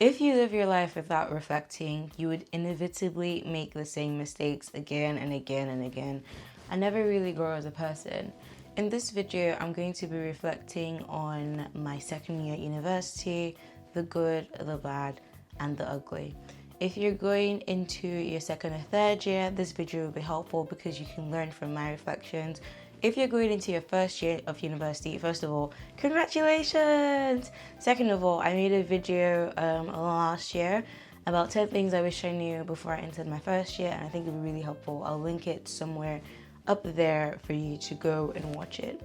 If you live your life without reflecting, you would inevitably make the same mistakes again and again and again, and never really grow as a person. In this video, I'm going to be reflecting on my second year at university, the good, the bad, and the ugly. If you're going into your second or third year, this video will be helpful because you can learn from my reflections. If you're going into your first year of university, first of all, congratulations! Second of all, I made a video last year about 10 things I wish I knew before I entered my first year, and I think it would be really helpful. I'll link it somewhere up there for you to go and watch it.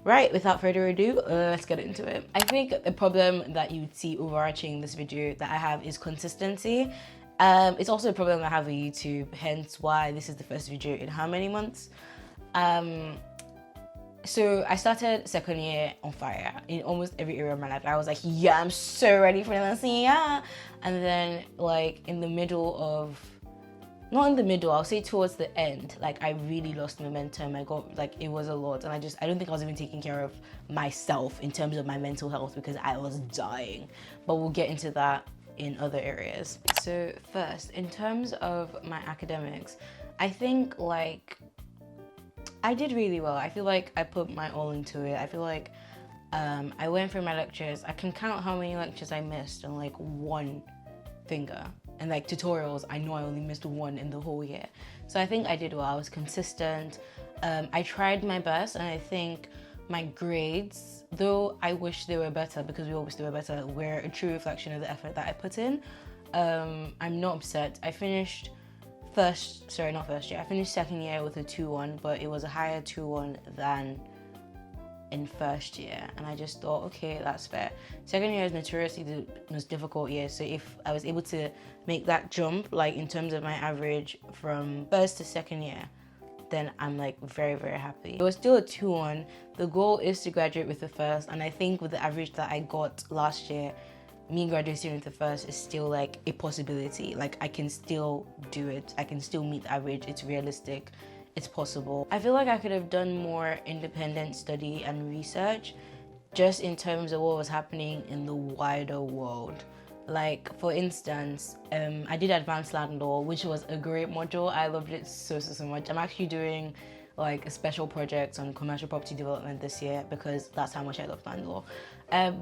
Right, without further ado, let's get into it. I think the problem that you would see overarching this video that I have is consistency. It's also a problem I have with YouTube, hence why this is the first video in how many months? So I started second year on fire in almost every area of my life. I was like, yeah, I'm so ready for this, yeah. And then like in the middle of, not in the middle, I'll say towards the end, like I really lost momentum. I got like, it was a lot. And I don't think I was even taking care of myself in terms of my mental health because I was dying. But we'll get into that in other areas. So first, in terms of my academics, I think like, I did really well. I feel like I put my all into it. I feel like I went through my lectures. I can count how many lectures I missed on like one finger. And like tutorials, I know I only missed one in the whole year. So I think I did well. I was consistent. I tried my best, and I think my grades, though I wish they were better because we always do better, were a true reflection of the effort that I put in. I'm not upset. I finished I finished second year with a 2-1, but it was a higher 2-1 than in first year. And I just thought, okay, that's fair. Second year is notoriously the most difficult year. So if I was able to make that jump, like in terms of my average from first to second year, then I'm like very, very happy. It was still a 2-1. The goal is to graduate with the first. And I think with the average that I got last year, me graduating with the first is still like a possibility. Like I can still do it. I can still meet the average. It's realistic. It's possible. I feel like I could have done more independent study and research just in terms of what was happening in the wider world. Like for instance, I did advanced land law, which was a great module. I loved it so much. I'm actually doing like a special project on commercial property development this year because that's how much I love land law.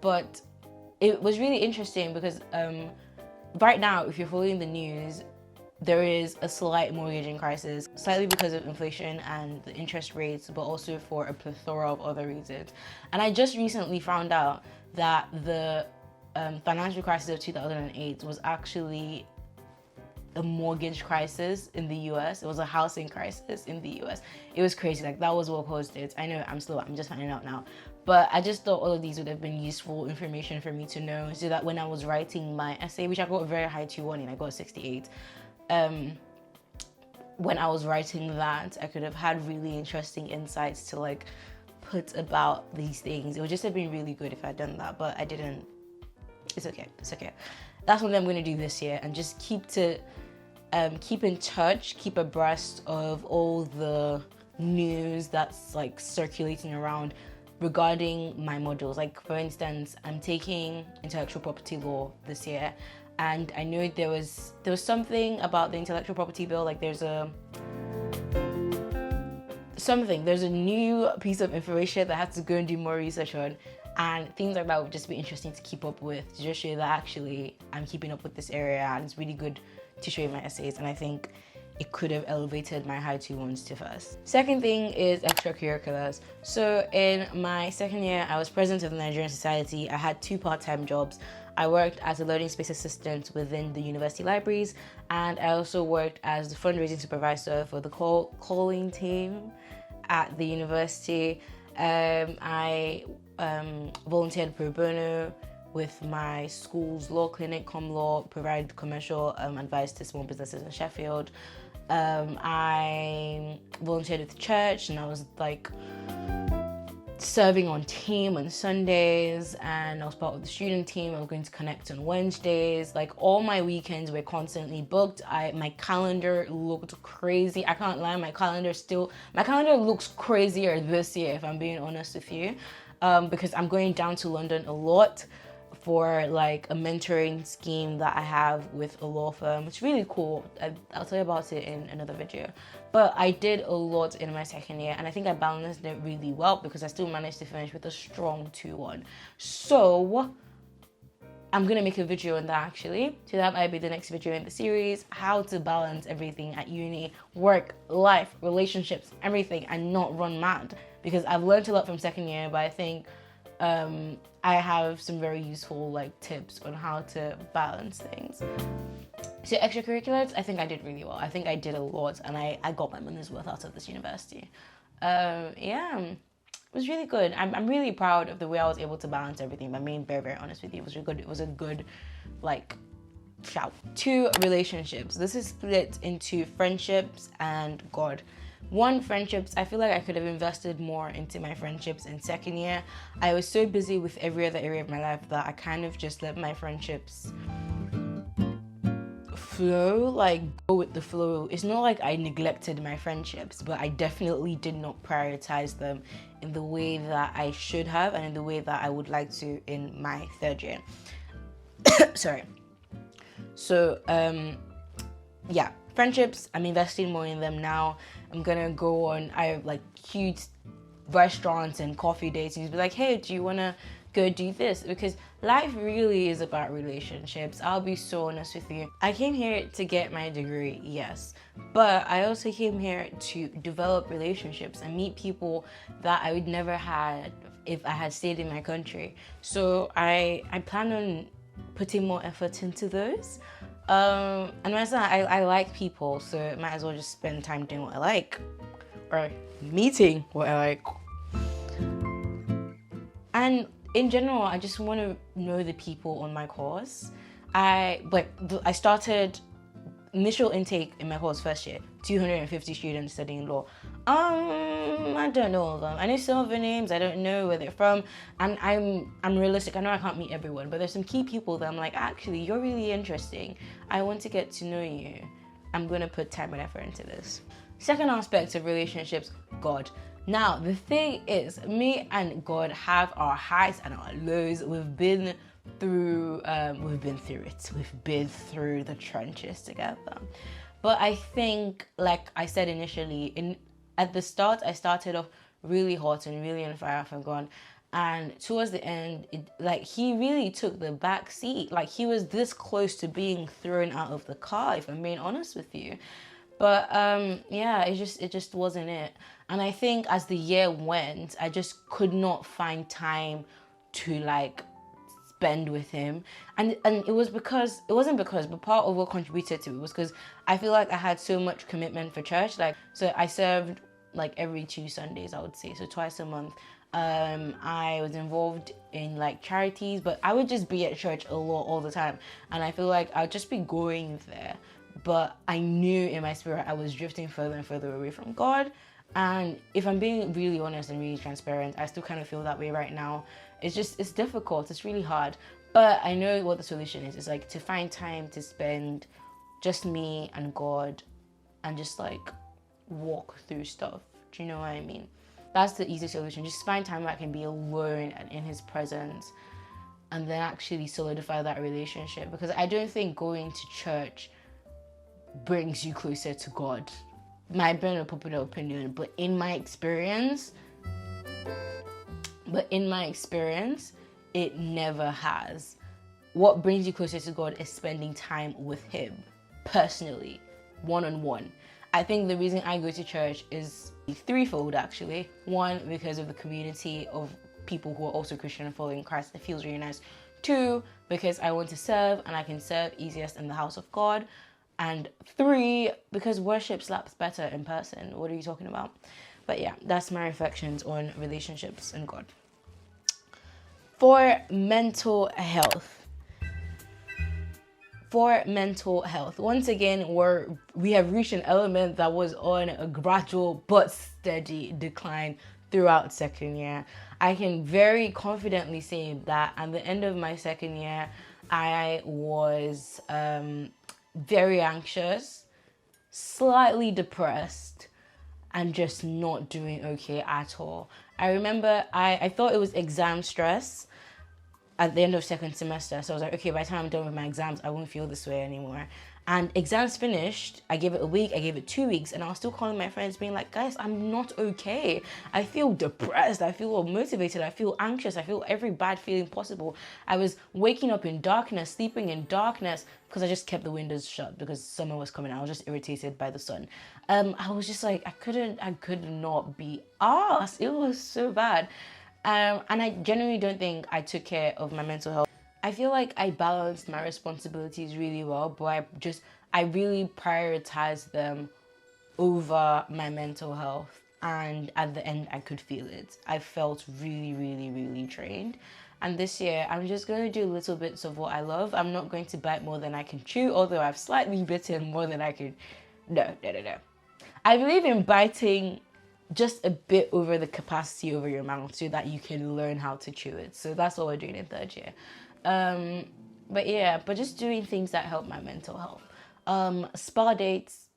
But it was really interesting because right now, if you're following the news, there is a slight mortgaging crisis, slightly because of inflation and the interest rates, but also for a plethora of other reasons. And I just recently found out that the financial crisis of 2008 was actually a mortgage crisis in the US. It was a housing crisis in the US. It was crazy. Like that was what caused it. I know I'm just finding out now. But I just thought all of these would have been useful information for me to know so that when I was writing my essay, which I got a very high 2-1 in, I got a 68. When I was writing that, I could have had really interesting insights to like put about these things. It would just have been really good if I'd done that, but I didn't. It's okay. That's what I'm going to do this year, and just keep in touch, keep abreast of all the news that's like circulating around regarding my modules. Like for instance, I'm taking intellectual property law this year, and I know there was something about the intellectual property bill. Like there's a new piece of information that I have to go and do more research on. And things like that would just be interesting to keep up with, to just show that actually I'm keeping up with this area, and it's really good to show you my essays. And I think it could have elevated my high 2-1s to first. Second thing is extracurriculars. So in my second year, I was president of the Nigerian Society. I had 2 part-time jobs. I worked as a learning space assistant within the university libraries, and I also worked as the fundraising supervisor for the calling team at the university. I volunteered pro bono with my school's law clinic, ComLaw, provide commercial advice to small businesses in Sheffield. I volunteered with the church, and I was like serving on team on Sundays, and I was part of the student team. I was going to Connect on Wednesdays. Like all my weekends were constantly booked. My calendar looked crazy. I can't lie, my calendar looks crazier this year, if I'm being honest with you, because I'm going down to London a lot for like a mentoring scheme that I have with a law firm. It's really cool. I'll tell you about it in another video. But I did a lot in my second year, and I think I balanced it really well because I still managed to finish with a strong 2-1. So I'm gonna make a video on that actually. So that might be the next video in the series, how to balance everything at uni, work, life, relationships, everything, and not run mad. Because I've learned a lot from second year, but I think I have some very useful like tips on how to balance things. So extracurriculars, I think I did really well. I think I did a lot, and I got my money's worth out of this university. Yeah, it was really good. I'm really proud of the way I was able to balance everything. But being very, very honest with you, it was really good. It was a good like shout. 2 relationships. This is split into friendships and God. 1, friendships. I feel like I could have invested more into my friendships in second year. I was so busy with every other area of my life that I kind of just let my friendships flow, like go with the flow. It's not like I neglected my friendships, but I definitely did not prioritize them in the way that I should have and in the way that I would like to in my third year. Sorry. So, yeah, friendships, I'm investing more in them now. I'm gonna go on, I have like huge restaurants and coffee dates and be like, hey, do you wanna go do this? Because life really is about relationships. I'll be so honest with you. I came here to get my degree, yes, but I also came here to develop relationships and meet people that I would never had if I had stayed in my country. So I plan on putting more effort into those. And myself, I like people, so I might as well just spend time doing what I like, or meeting what I like. And in general, I just want to know the people on my course. I started initial intake in my course first year, 250 students studying law. I don't know all of them. I know some of the names. I don't know where they're from, and I'm realistic. I know I can't meet everyone, but there's some key people that I'm like, actually, you're really interesting. I want to get to know you. I'm gonna put time and effort into this. Second aspect of relationships, God. Now, the thing is, me and God have our highs and our lows. We've been through it. We've been through the trenches together. But I think, like I said initially, at the start, I started off really hot and really on fire for God. And towards the end, he really took the back seat. Like, he was this close to being thrown out of the car, if I'm being honest with you. But yeah, it just wasn't it. And I think as the year went, I just could not find time to like spend with him. And it wasn't because, but part of what contributed to it was because I feel like I had so much commitment for church. Like, so I served like every 2 Sundays, I would say, so twice a month. I was involved in like charities, but I would just be at church a lot all the time. And I feel like I'd just be going there. But I knew in my spirit I was drifting further and further away from God. And if I'm being really honest and really transparent, I still kind of feel that way right now. It's difficult. It's really hard. But I know what the solution is. It's like to find time to spend just me and God and just like walk through stuff. Do you know what I mean? That's the easy solution. Just find time where I can be alone and in his presence and then actually solidify that relationship. Because I don't think going to church brings you closer to God. Might be a popular opinion, but in my experience, it never has. What brings you closer to God is spending time with him, personally, one-on-one. I think the reason I go to church is threefold, actually. 1, because of the community of people who are also Christian and following Christ. It feels really nice. 2, because I want to serve, and I can serve easiest in the house of God. And 3, because worship slaps better in person. What are you talking about? But yeah, that's my reflections on relationships and God. For mental health. Once again, we have reached an element that was on a gradual but steady decline throughout second year. I can very confidently say that at the end of my second year, I was very anxious, slightly depressed, and just not doing okay at all. I remember I thought it was exam stress. at the end of second semester. So I was like, okay, by the time I'm done with my exams, I won't feel this way anymore. And exams finished, I gave it a week, I gave it 2 weeks, and I was still calling my friends being like, guys, I'm not okay. I feel depressed, I feel unmotivated, I feel anxious, I feel every bad feeling possible. I was waking up in darkness, sleeping in darkness, because I just kept the windows shut because summer was coming. I was just irritated by the sun. I was just like, I could not be arsed. It was so bad. And I genuinely don't think I took care of my mental health. I feel like I balanced my responsibilities really well, but I really prioritized them over my mental health. And at the end, I could feel it. I felt really, really, really drained. And this year, I'm just going to do little bits of what I love. I'm not going to bite more than I can chew, although I've slightly bitten more than I could. No. I believe in biting just a bit over the capacity over your mouth so that you can learn how to chew it. So that's what we're doing in third year. But just doing things that help my mental health. Spa dates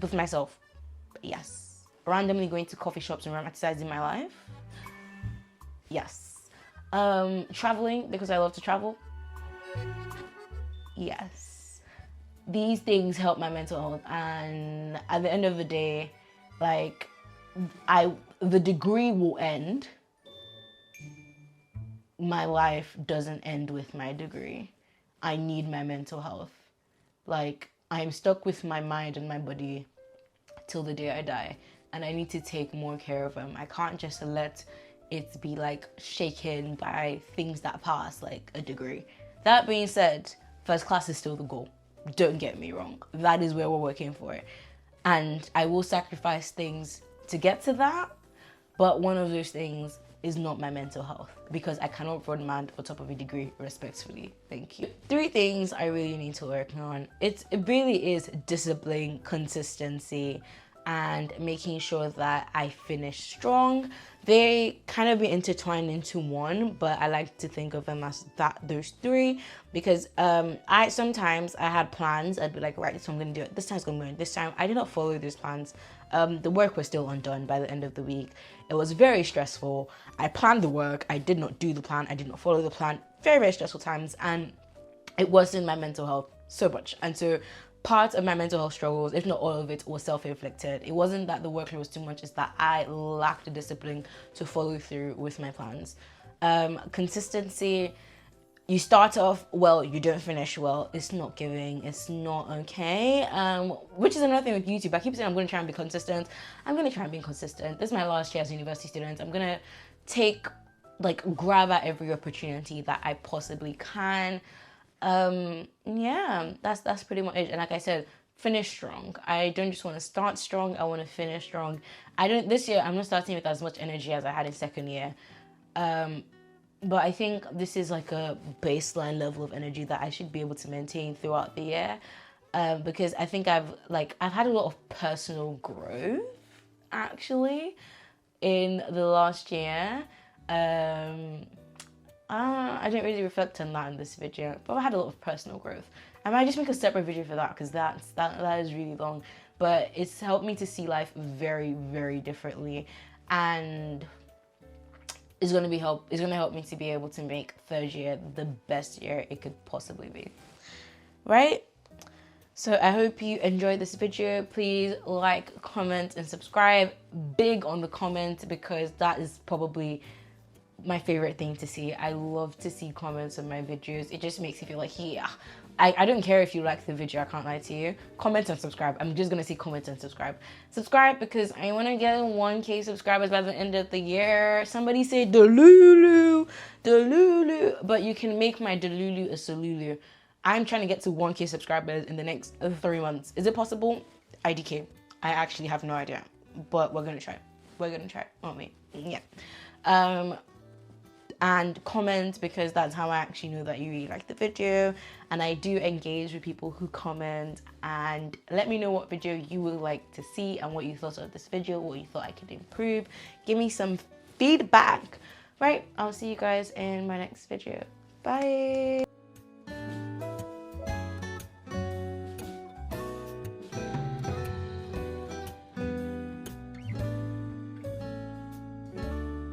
with myself. Yes. Randomly going to coffee shops and romanticizing my life. Yes. Traveling because I love to travel. Yes. These things help my mental health, and at the end of the day, like, the degree will end. My life doesn't end with my degree. I need my mental health. Like, I'm stuck with my mind and my body till the day I die, and I need to take more care of them. I can't just let it be like shaken by things that pass, like a degree. That being said, first class is still the goal. Don't get me wrong. That is where we're working for it. And I will sacrifice things to get to that. But one of those things is not my mental health, because I cannot run mad on top of a degree, respectfully. Thank you. 3 things I really need to work on. It really is discipline, consistency, and making sure that I finish strong. They kind of be intertwined into one, but I like to think of them as those 3, because I sometimes had plans. I'd be like, right, so I'm gonna do it. This time's gonna go. This time I did not follow those plans. The work was still undone by the end of the week. It was very stressful. I planned the work. I did not do the plan. I did not follow the plan. Very, very stressful times, and it worsened my mental health so much. And so part of my mental health struggles, if not all of it, was self-inflicted. It wasn't that the workload was too much, it's that I lacked the discipline to follow through with my plans. Consistency, you start off well, you don't finish well. It's not giving, it's not okay. Which is another thing with YouTube. I keep saying I'm going to try and be consistent. I'm going to try and be consistent. This is my last year as a university student. I'm going to grab at every opportunity that I possibly can. Yeah, that's pretty much it. And like I said, finish strong. I don't just want to start strong, I want to finish strong. This year I'm not starting with as much energy as I had in second year. But I think this is like a baseline level of energy that I should be able to maintain throughout the year. Because I think I've had a lot of personal growth actually in the last year. I didn't really reflect on that in this video, but I had a lot of personal growth. I might just make a separate video for that, because that is really long. But it's helped me to see life very, very differently, and it's gonna help me to be able to make third year the best year it could possibly be. Right? So I hope you enjoyed this video. Please like, comment, and subscribe. Big on the comment, because that is probably my favorite thing to see. I love to see comments on my videos. It just makes me feel like, yeah, I don't care if you like the video, I can't lie to you. Comment and subscribe. I'm just gonna say comment and subscribe. Subscribe because I want to get 1K subscribers by the end of the year. Somebody say Delulu, but you can make my Delulu a Solulu. I'm trying to get to 1K subscribers in the next 3 months. Is it possible? IDK. I actually have no idea, but we're gonna try. Aren't we? Yeah. And comment, because that's how I actually know that you really like the video. And I do engage with people who comment, and let me know what video you would like to see and what you thought of this video, what you thought I could improve. Give me some feedback. Right, I'll see you guys in my next video. Bye.